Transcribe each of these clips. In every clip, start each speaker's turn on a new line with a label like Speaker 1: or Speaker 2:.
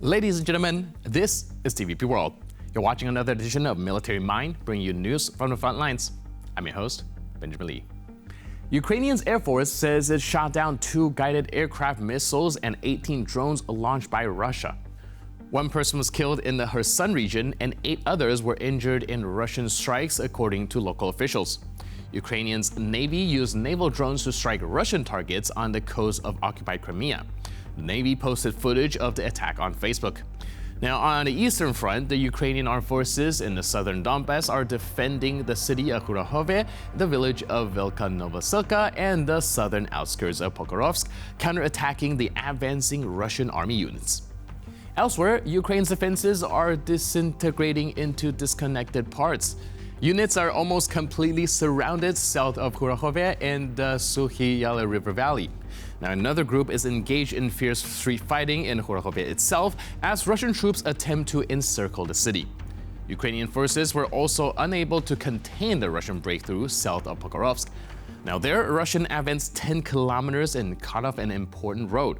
Speaker 1: Ladies and gentlemen, this is TVP World. You're watching another edition of Military Mind, bringing you news from the front lines. I'm your host, Benjamin Lee. Ukrainian's Air Force says it shot down 2 guided aircraft missiles and 18 drones launched by Russia. 1 person was killed in the Kherson region and 8 others were injured in Russian strikes, according to local officials. Ukrainian's Navy used naval drones to strike Russian targets on the coast of occupied Crimea. The Navy posted footage of the attack on Facebook. Now, on the eastern front, the Ukrainian armed forces in the southern Donbass are defending the city of Kurakhove, the village of Velkonovosilka, and the southern outskirts of Pokrovsk, counterattacking the advancing Russian army units. Elsewhere, Ukraine's defenses are disintegrating into disconnected parts. Units are almost completely surrounded south of Kurakhove and the Suhyala River Valley. Now, another group is engaged in fierce street fighting in Kurakhove itself as Russian troops attempt to encircle the city. Ukrainian forces were also unable to contain the Russian breakthrough south of Pokrovsk. Now, there, Russian advanced 10 kilometers and cut off an important road.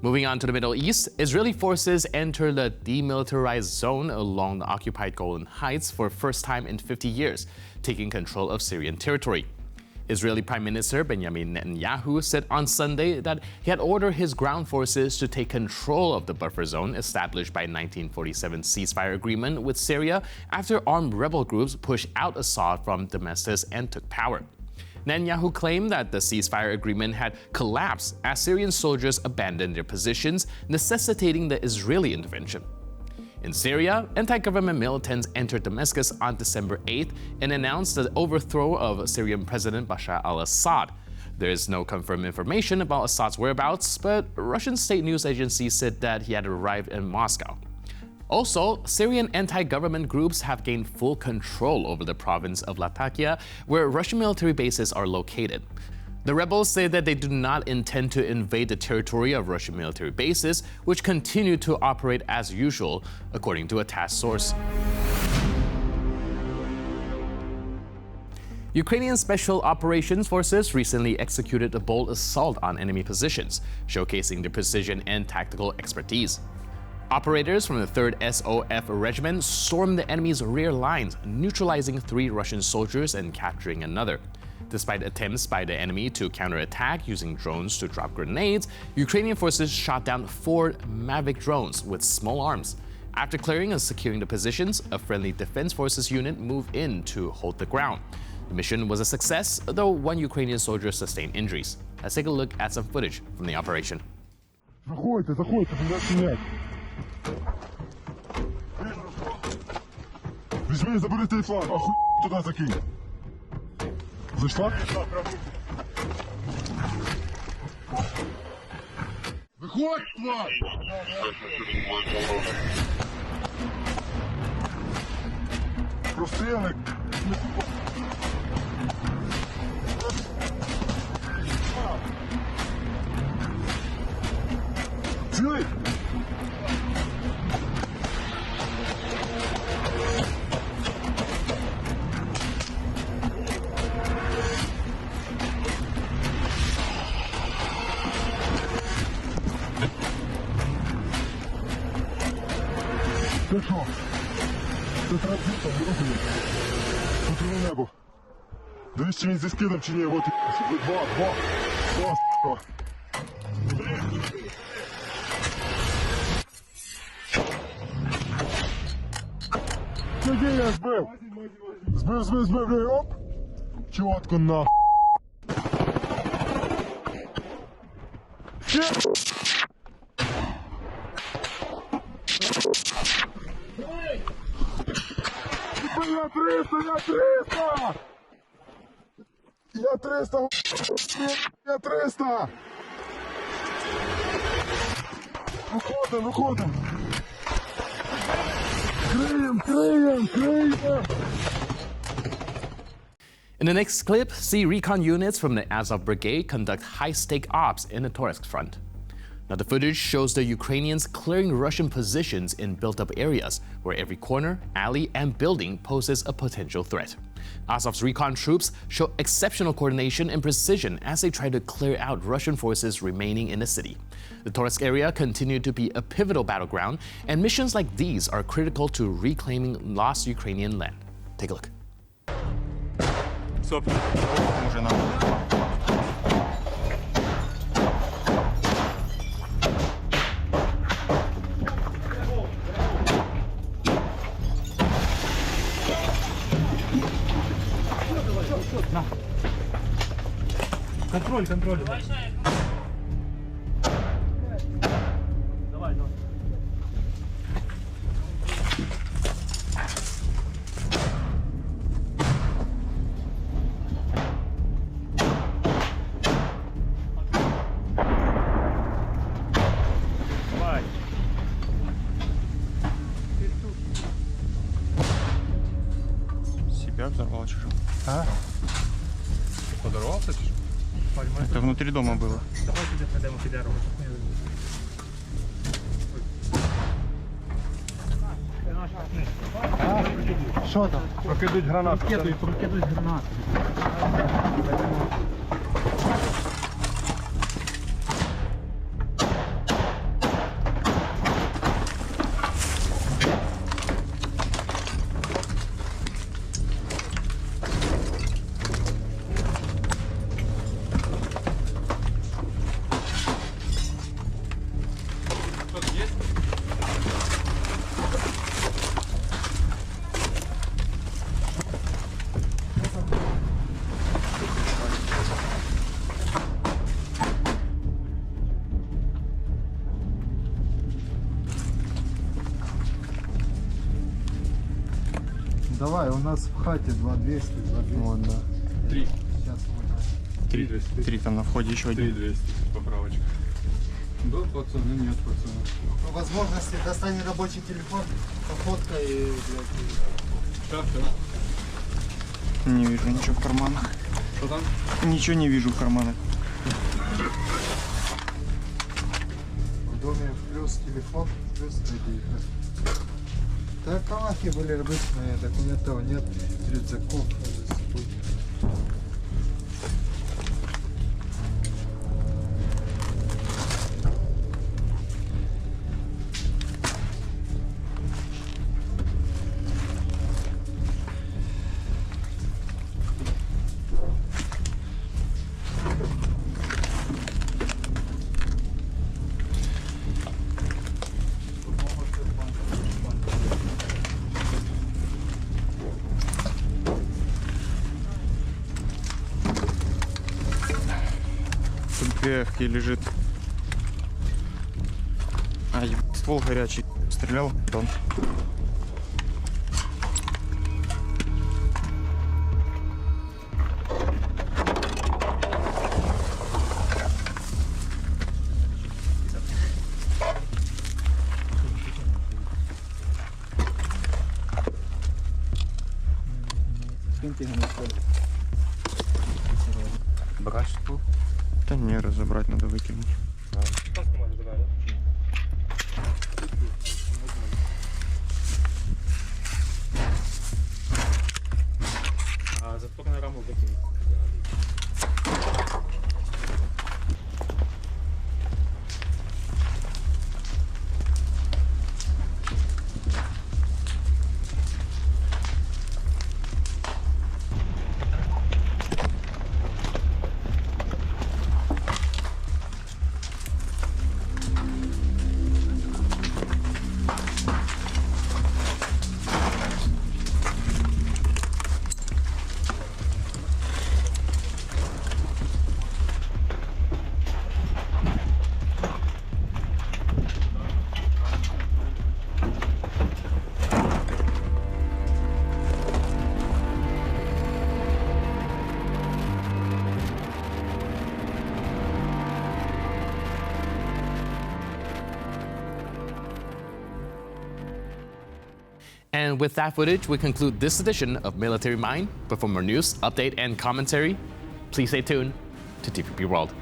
Speaker 1: Moving on to the Middle East, Israeli forces enter the demilitarized zone along the occupied Golan Heights for the first time in 50 years, taking control of Syrian territory. Israeli Prime Minister Benjamin Netanyahu said on Sunday that he had ordered his ground forces to take control of the buffer zone established by 1947 ceasefire agreement with Syria after armed rebel groups pushed out Assad from Damascus and took power. Netanyahu claimed that the ceasefire agreement had collapsed as Syrian soldiers abandoned their positions, necessitating the Israeli intervention. In Syria, anti-government militants entered Damascus on December 8th and announced the overthrow of Syrian President Bashar al-Assad. There is no confirmed information about Assad's whereabouts, but Russian state news agencies said that he had arrived in Moscow. Also, Syrian anti-government groups have gained full control over the province of Latakia, where Russian military bases are located. The rebels say that they do not intend to invade the territory of Russian military bases, which continue to operate as usual, according to a TASS source. Ukrainian Special Operations Forces recently executed a bold assault on enemy positions, showcasing their precision and tactical expertise. Operators from the 3rd SOF Regiment stormed the enemy's rear lines, neutralizing 3 Russian soldiers and capturing another. Despite attempts by the enemy to counterattack using drones to drop grenades, Ukrainian forces shot down 4 Mavic drones with small arms. After clearing and securing the positions, a friendly Defense Forces unit moved in to hold the ground. The mission was a success, though 1 Ukrainian soldier sustained injuries. Let's take a look at some footage from the operation.
Speaker 2: Візьми, забери той флаг, ахуй туди закинь. Зайшла? Виходь, флаг! Простріли. Цілий! Ти що? Ти треба там, дорогою. Контролюй небо. Дивись, чи він зі скидом, чи ні. От, 2. О, Сиди, я збив. Збив, оп. Чотко, нахуй. Я 300! Виходим! Крием!
Speaker 1: In the next clip, see recon units from the Azov Brigade conduct high-stake ops in the Torsk front. Now, the footage shows the Ukrainians clearing Russian positions in built-up areas where every corner, alley, and building poses a potential threat. Azov's recon troops show exceptional coordination and precision as they try to clear out Russian forces remaining in the city. The Torsk area continued to be a pivotal battleground, and missions like these are critical to reclaiming lost Ukrainian land. Take a look.
Speaker 3: SOF. Контроль. Давай. Себя взорвал чужим.
Speaker 2: А?
Speaker 3: Подорвался чужим? Это внутри дома было.
Speaker 4: Давайте зайдемо під дерево.
Speaker 2: Що там? Прокидуть гранати.
Speaker 4: Прокидують гранати.
Speaker 2: Давай, у нас в хате 2200, 2200.
Speaker 3: Вот, да.
Speaker 2: 3. Сейчас вот.
Speaker 3: 3200. 3 там на входе еще один.
Speaker 5: 3200 поправочка. Был пацан, нет пацана.
Speaker 2: По возможности достань рабочий телефон, пофоткай и, блядь,
Speaker 3: Не вижу ничего в карманах.
Speaker 5: Что там?
Speaker 3: Ничего не вижу в карманах.
Speaker 2: в доме плюс телефон, плюс ID. Так, камахи были обычные, документов нет, рюкзаков с собой.
Speaker 3: Тут ГФК лежит. А, ствол горячий. Стрелял, он.
Speaker 5: Брать ствол?
Speaker 3: Да не, разобрать надо выкинуть.
Speaker 4: А затворну раму викинь.
Speaker 1: And with that footage, we conclude this edition of Military Mind. But for more news, update, and commentary, please stay tuned to TVP World.